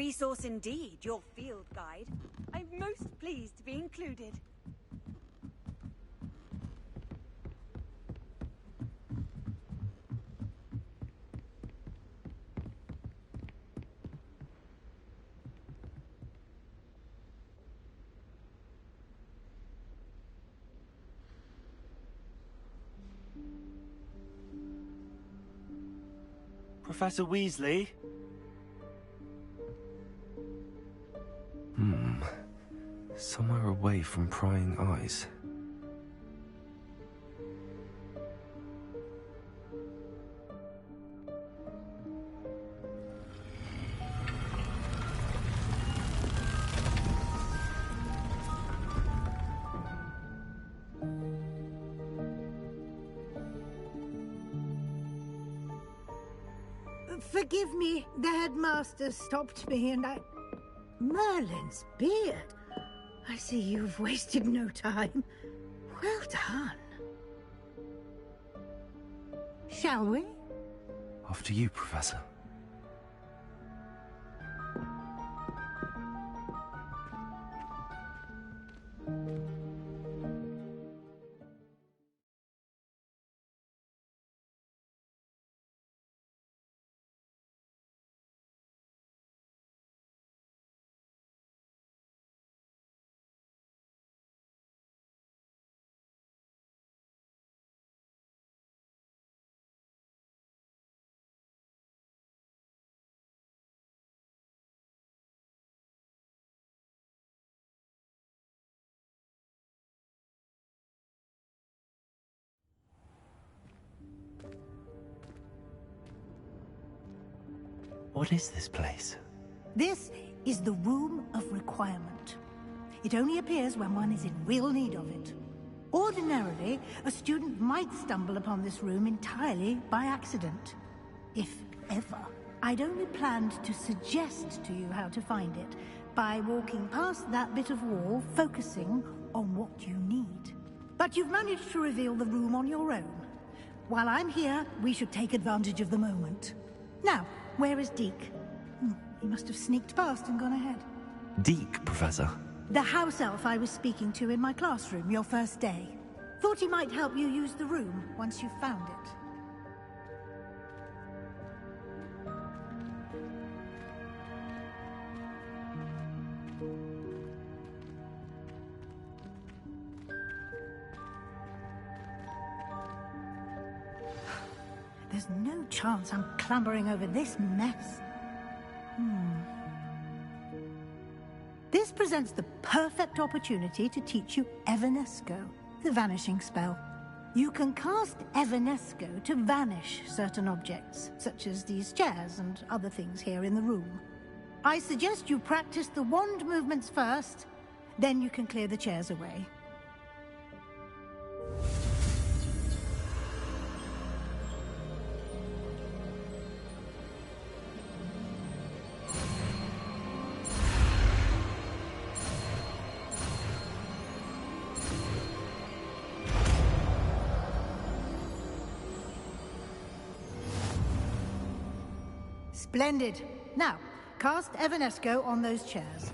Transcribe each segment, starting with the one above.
resource indeed, your field guide. I'm most pleased to be included. Professor Weasley? Somewhere away from prying eyes. Forgive me, the headmaster stopped me and I... Merlin's beard! I see you've wasted no time. Well done. Shall we? After you, Professor. What is this place? This is the Room of Requirement. It only appears when one is in real need of it. Ordinarily, a student might stumble upon this room entirely by accident. If ever. I'd only planned to suggest to you how to find it by walking past that bit of wall, focusing on what you need. But you've managed to reveal the room on your own. While I'm here, we should take advantage of the moment. Now, where is Deke? He must have sneaked past and gone ahead. Deke, Professor. The house elf I was speaking to in my classroom your first day. Thought he might help you use the room once you've found it. There's no chance I'm clambering over this mess. This presents the perfect opportunity to teach you Evanesco, the vanishing spell. You can cast Evanesco to vanish certain objects, such as these chairs and other things here in the room. I suggest you practice the wand movements first, then you can clear the chairs away. Splendid. Now, cast Evanesco on those chairs.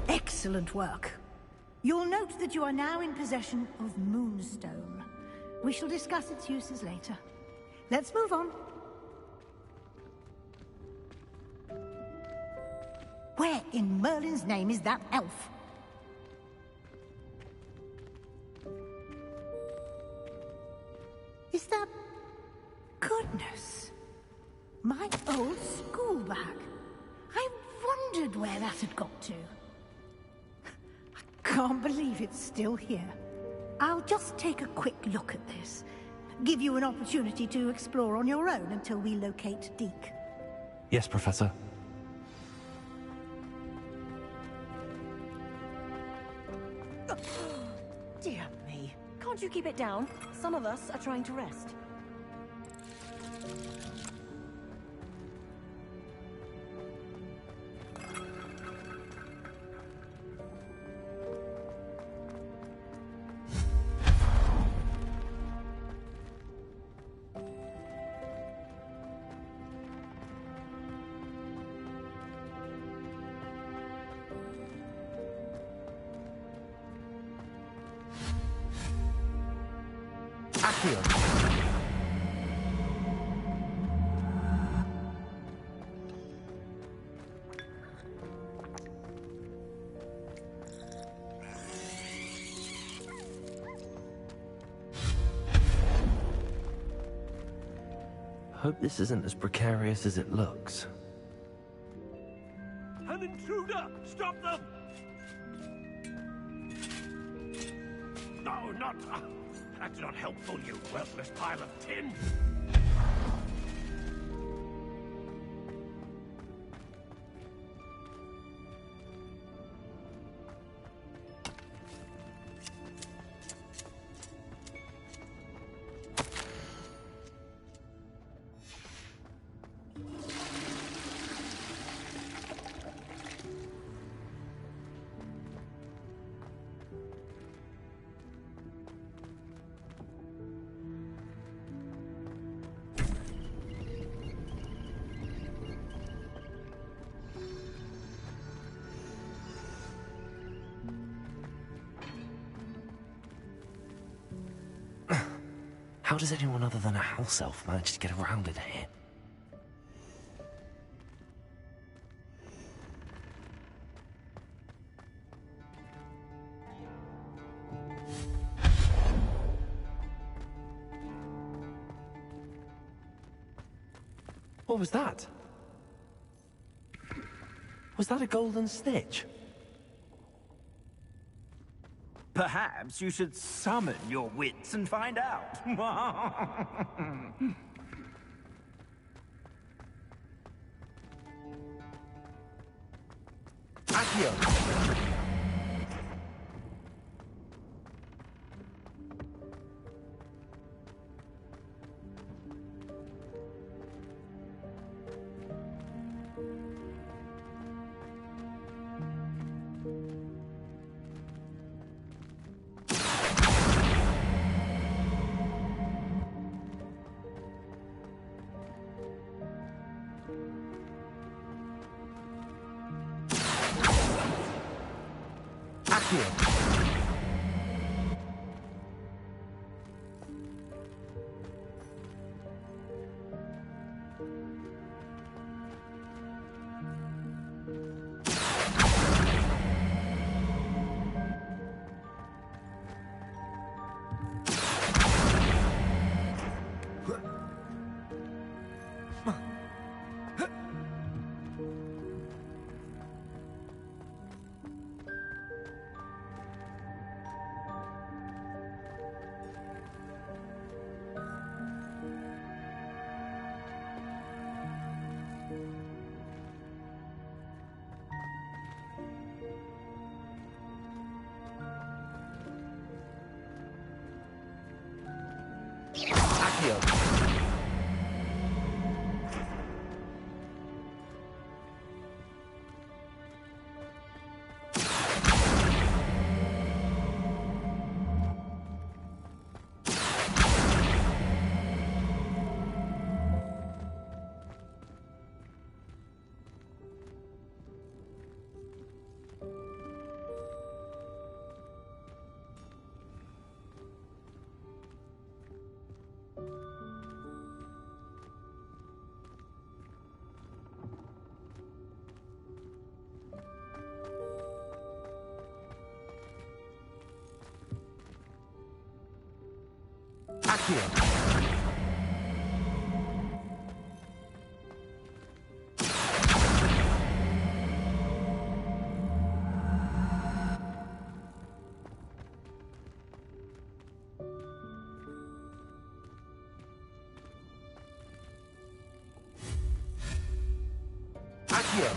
Excellent work. You'll note that you are now in possession of Moonstone. We shall discuss its uses later. Let's move on. Where in Merlin's name is that elf? Is that... Goodness! My old school bag. I wondered where that had got to. I can't believe it's still here. I'll just take a quick look at this. Give you an opportunity to explore on your own until we locate Deke. Yes, Professor. Dear me. Can't you keep it down? Some of us are trying to rest. Accio. Hope this isn't as precarious as it looks. An intruder! Stop them! No, not... that's not helpful, you worthless pile of tin! How does anyone other than a house elf manage to get around in here? What was that? Was that a golden snitch? Perhaps you should summon your wits and find out. Accio! Accio! Accio! Accio!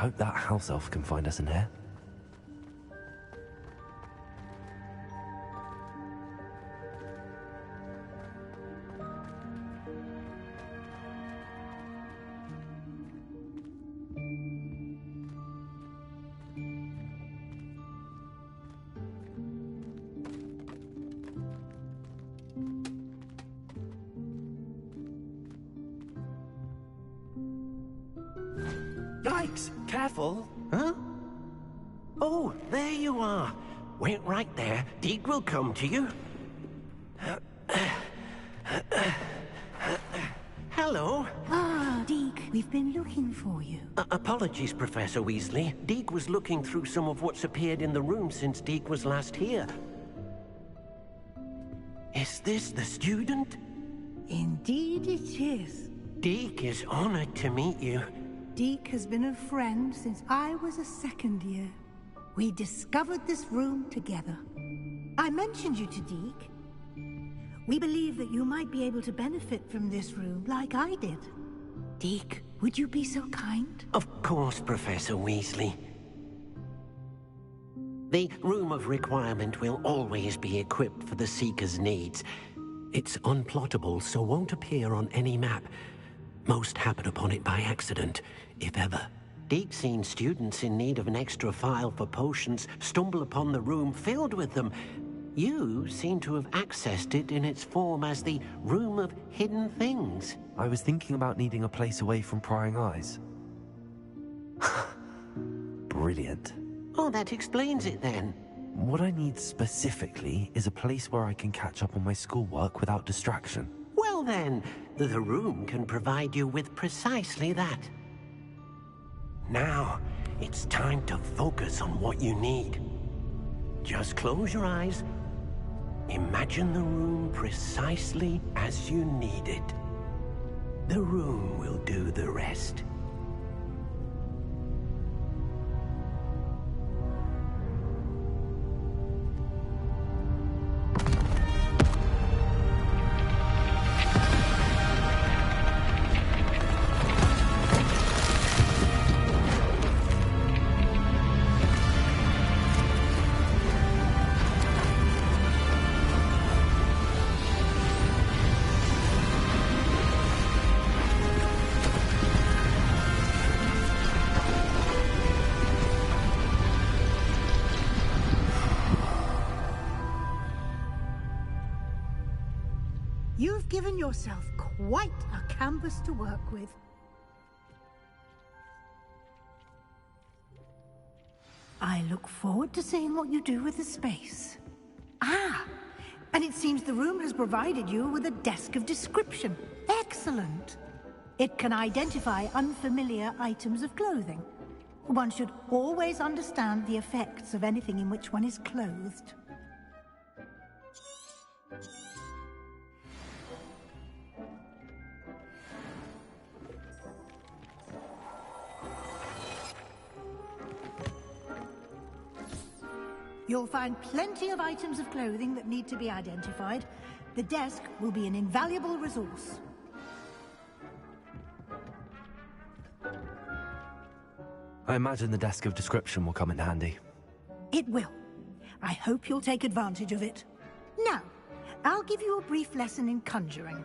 hope that house elf can find us in here. Yikes! Careful! Huh? Oh, there you are. Wait right there. Deke will come to you. Hello. Ah, Deke, we've been looking for you. Apologies, Professor Weasley. Deke was looking through some of what's appeared in the room since Deke was last here. Is this the student? Indeed it is. Deke is honored to meet you. Deke has been a friend since I was a second year. We discovered this room together. I mentioned you to Deke. We believe that you might be able to benefit from this room like I did. Deke, would you be so kind? Of course, Professor Weasley. The Room of Requirement will always be equipped for the Seeker's needs. It's unplottable, so won't appear on any map. Most happen upon it by accident, if ever. Deke's seen students in need of an extra file for potions stumble upon the room filled with them. You seem to have accessed it in its form as the Room of Hidden Things. I was thinking about needing a place away from prying eyes. Brilliant. Oh, that explains it then. What I need specifically is a place where I can catch up on my schoolwork without distraction. Well then, the room can provide you with precisely that. Now, it's time to focus on what you need. Just close your eyes. Imagine the room precisely as you need it. The room will do the rest. You've given yourself quite a canvas to work with. I look forward to seeing what you do with the space. Ah, and it seems the room has provided you with a desk of description. Excellent. It can identify unfamiliar items of clothing. One should always understand the effects of anything in which one is clothed. You'll find plenty of items of clothing that need to be identified. The desk will be an invaluable resource. I imagine the desk of description will come in handy. It will. I hope you'll take advantage of it. Now, I'll give you a brief lesson in conjuring.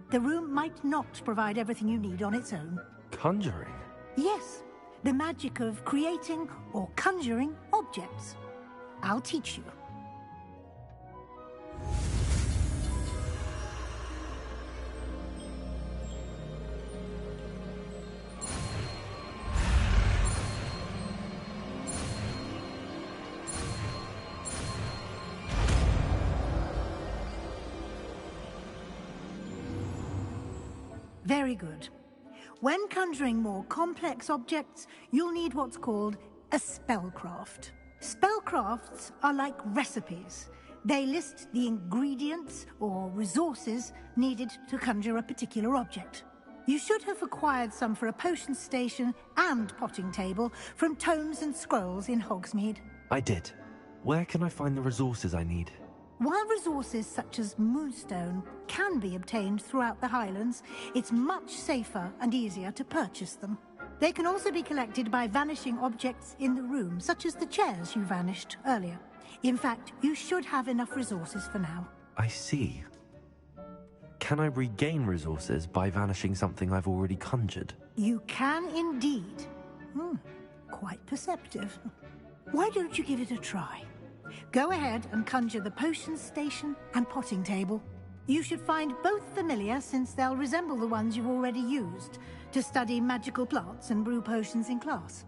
The room might not provide everything you need on its own. Conjuring? Yes, the magic of creating or conjuring objects. I'll teach you. Very good. When conjuring more complex objects, you'll need what's called a spellcraft. Spellcrafts are like recipes. They list the ingredients or resources needed to conjure a particular object. You should have acquired some for a potion station and potting table from tomes and scrolls in Hogsmeade. I did. Where can I find the resources I need? While resources such as moonstone can be obtained throughout the Highlands, it's much safer and easier to purchase them. They can also be collected by vanishing objects in the room, such as the chairs you vanished earlier. In fact, you should have enough resources for now. I see. Can I regain resources by vanishing something I've already conjured? You can indeed. Quite perceptive. Why don't you give it a try? Go ahead and conjure the potions station and potting table. You should find both familiar, since they'll resemble the ones you've already used to study magical plants and brew potions in class.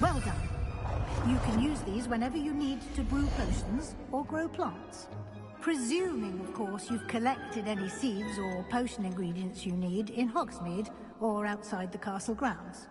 Well done. You can use these whenever you need to brew potions or grow plants. Presuming, of course, you've collected any seeds or potion ingredients you need in Hogsmeade or outside the castle grounds.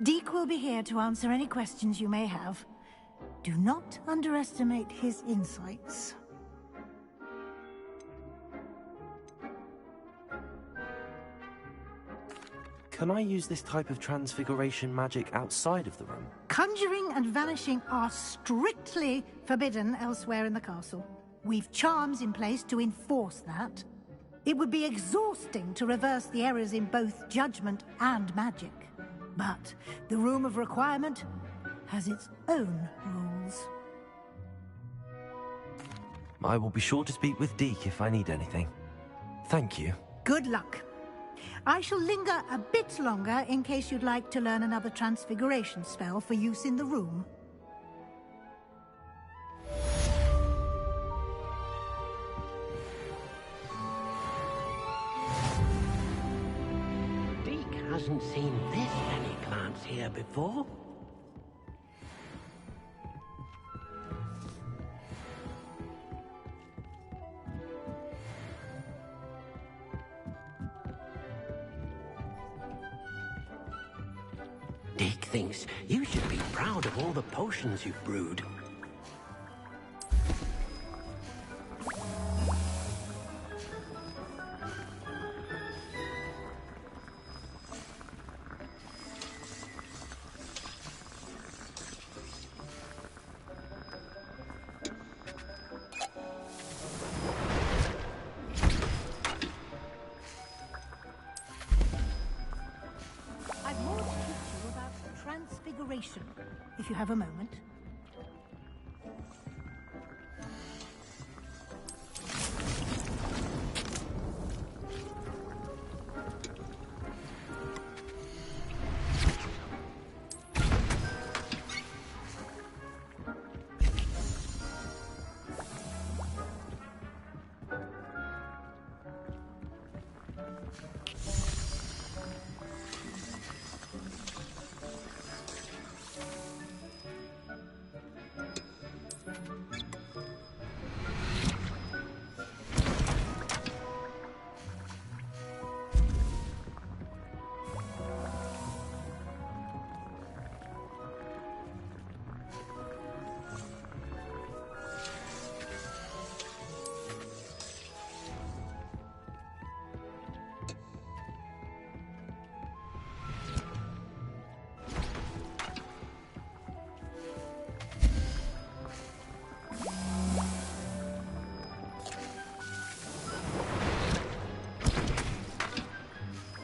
Deke will be here to answer any questions you may have. Do not underestimate his insights. Can I use this type of transfiguration magic outside of the room? Conjuring and vanishing are strictly forbidden elsewhere in the castle. We've charms in place to enforce that. It would be exhausting to reverse the errors in both judgment and magic. But the Room of Requirement has its own rules. I will be sure to speak with Deke if I need anything. Thank you. Good luck. I shall linger a bit longer in case you'd like to learn another transfiguration spell for use in the room. Deke hasn't seen this many plants here before. Deke thinks you should be proud of all the potions you've brewed. I've more to teach you about transfiguration, if you have a moment.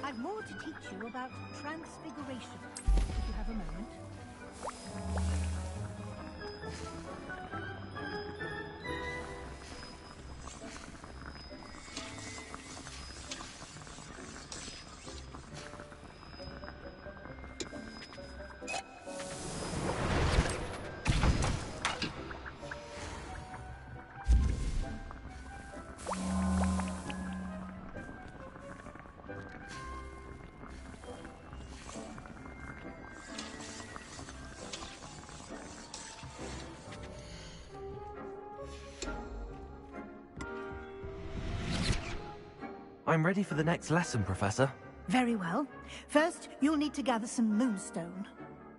I've more to teach you about transfiguration, if you have a moment. I'm ready for the next lesson, Professor. Very well. First, you'll need to gather some moonstone.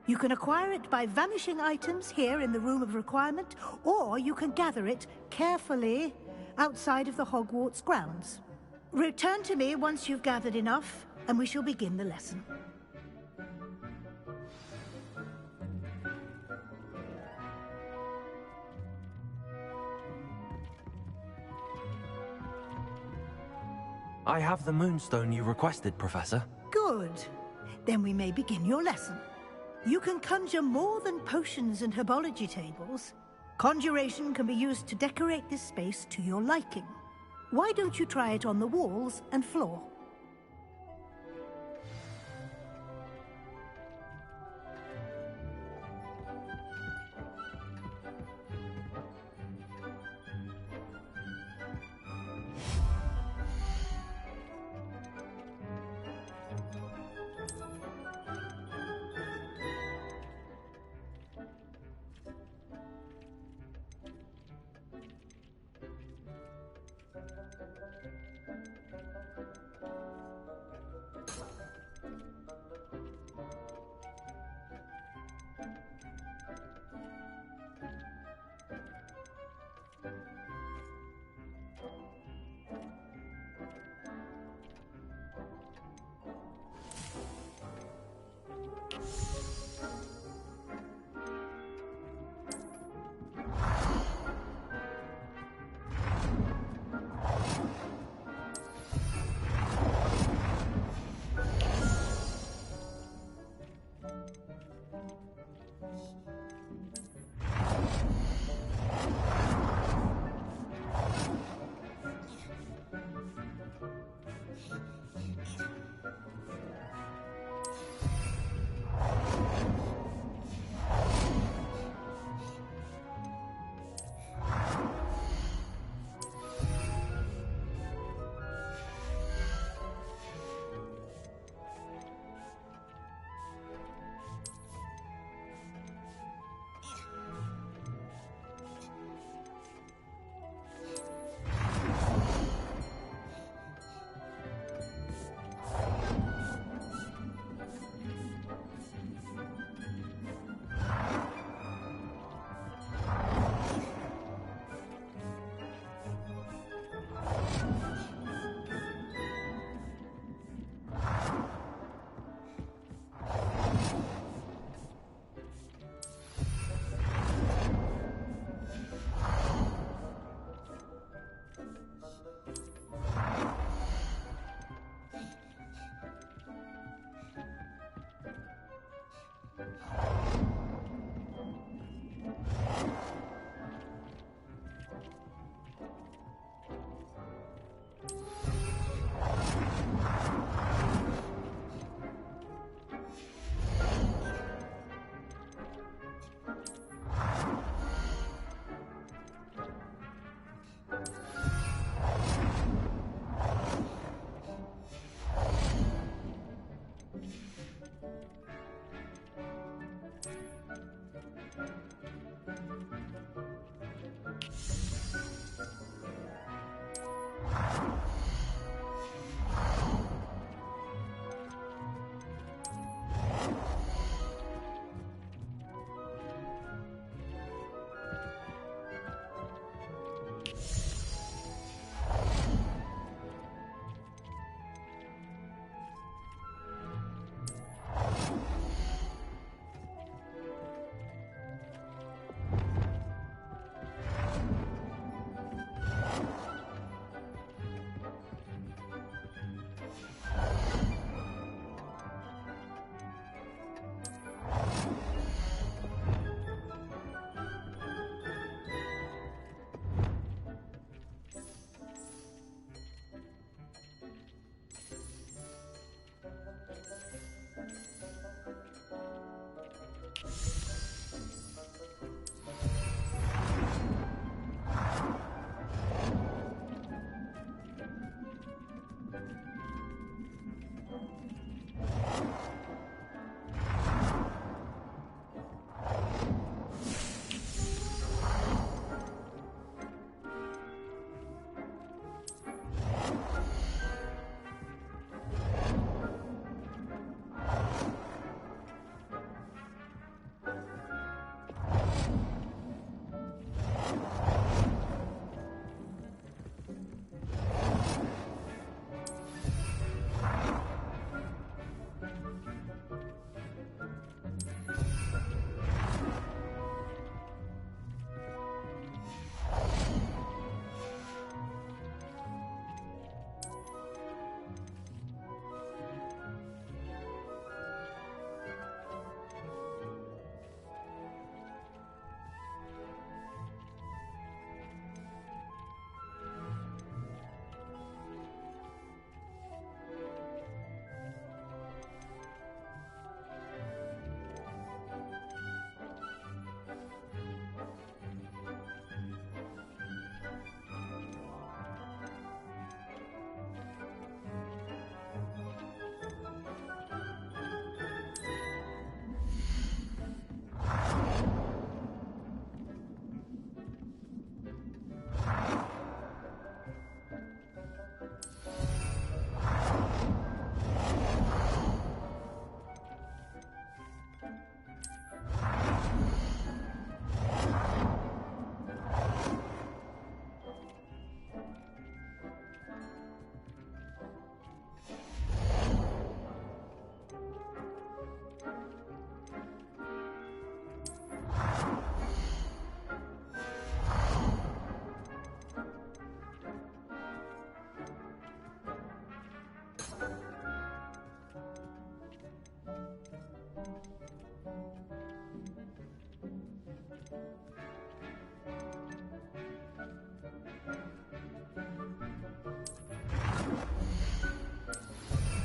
You can acquire it by vanishing items here in the Room of Requirement, or you can gather it carefully outside of the Hogwarts grounds. Return to me once you've gathered enough, and we shall begin the lesson. I have the moonstone you requested, Professor. Good. Then we may begin your lesson. You can conjure more than potions and herbology tables. Conjuration can be used to decorate this space to your liking. Why don't you try it on the walls and floor?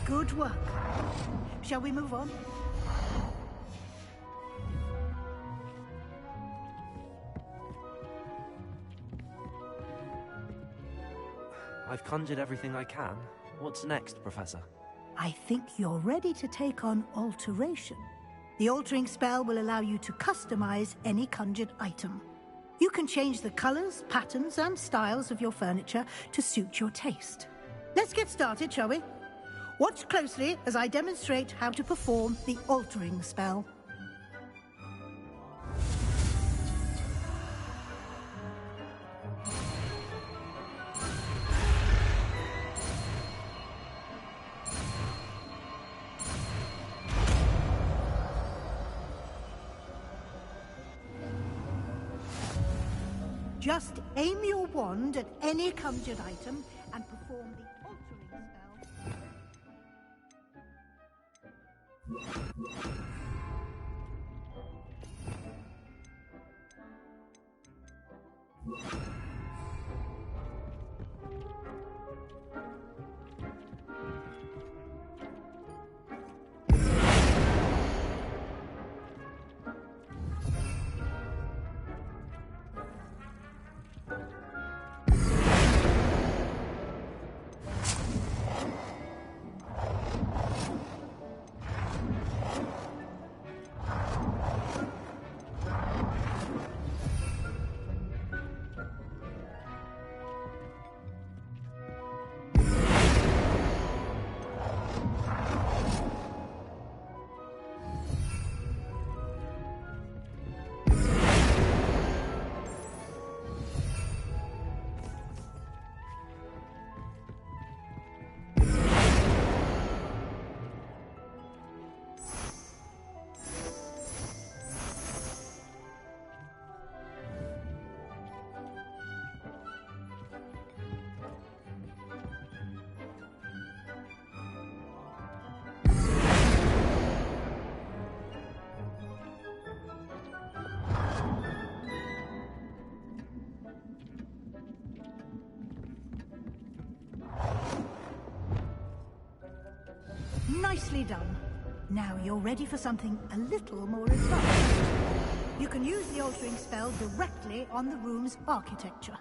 Good work. Shall we move on? I've conjured everything I can. What's next, Professor? I think you're ready to take on alteration. The altering spell will allow you to customize any conjured item. You can change the colors, patterns, and styles of your furniture to suit your taste. Let's get started, shall we? Watch closely as I demonstrate how to perform the altering spell. Just aim your wand at any conjured item and perform the altering spell. Nicely done. Now you're ready for something a little more advanced. You can use the altering spell directly on the room's architecture.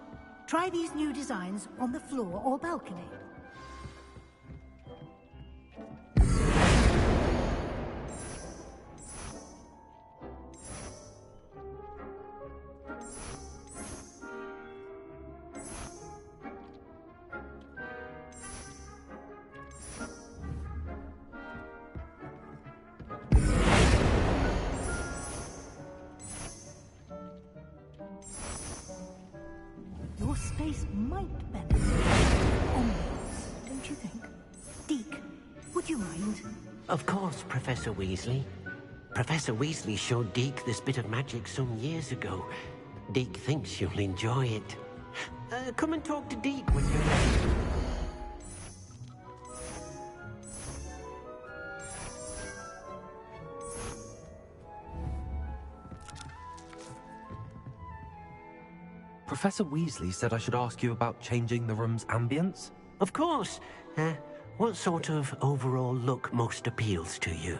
Try these new designs on the floor or balcony. Your space might benefit from ambience, don't you think? Deke, would you mind? Of course, Professor Weasley. Professor Weasley showed Deke this bit of magic some years ago. Deke thinks you'll enjoy it. Come and talk to Deke when you're ready. Professor Weasley said I should ask you about changing the room's ambience? Of course. What sort of overall look most appeals to you?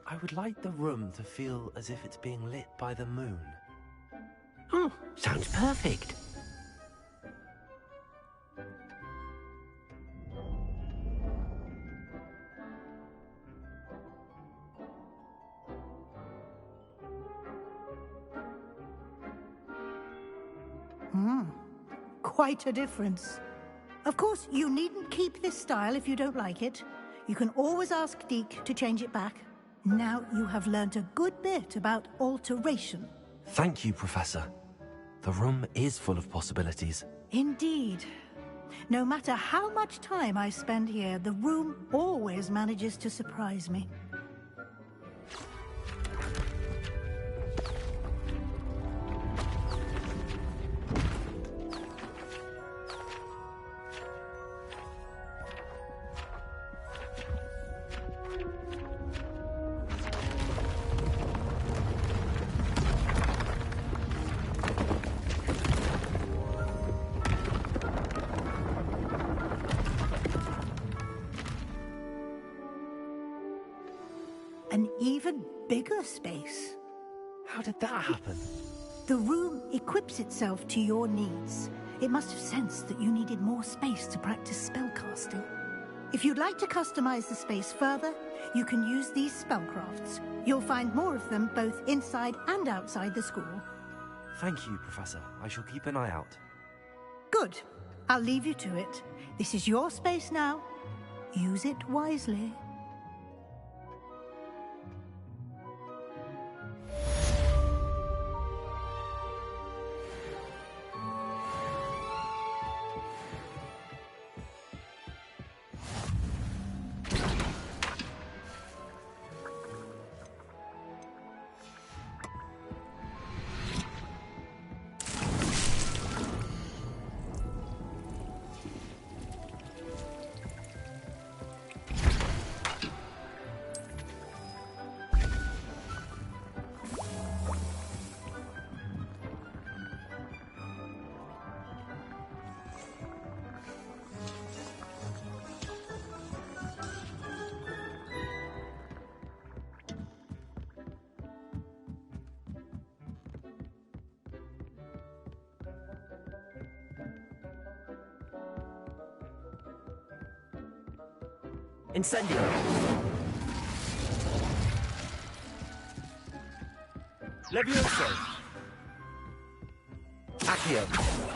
I would like the room to feel as if it's being lit by the moon. Oh, sounds perfect. Quite a difference. Of course, you needn't keep this style if you don't like it. You can always ask Deke to change it back. Now you have learnt a good bit about alteration. Thank you, Professor. The room is full of possibilities. Indeed. No matter how much time I spend here, the room always manages to surprise me. an even bigger space. How did that happen? The room equips itself to your needs. It must have sensed that you needed more space to practice spellcasting. If you'd like to customize the space further, you can use these spellcrafts. You'll find more of them both inside and outside the school. Thank you, Professor. I shall keep an eye out. Good. I'll leave you to it. This is your space now. Use it wisely. Incendio! Levioso! Accio!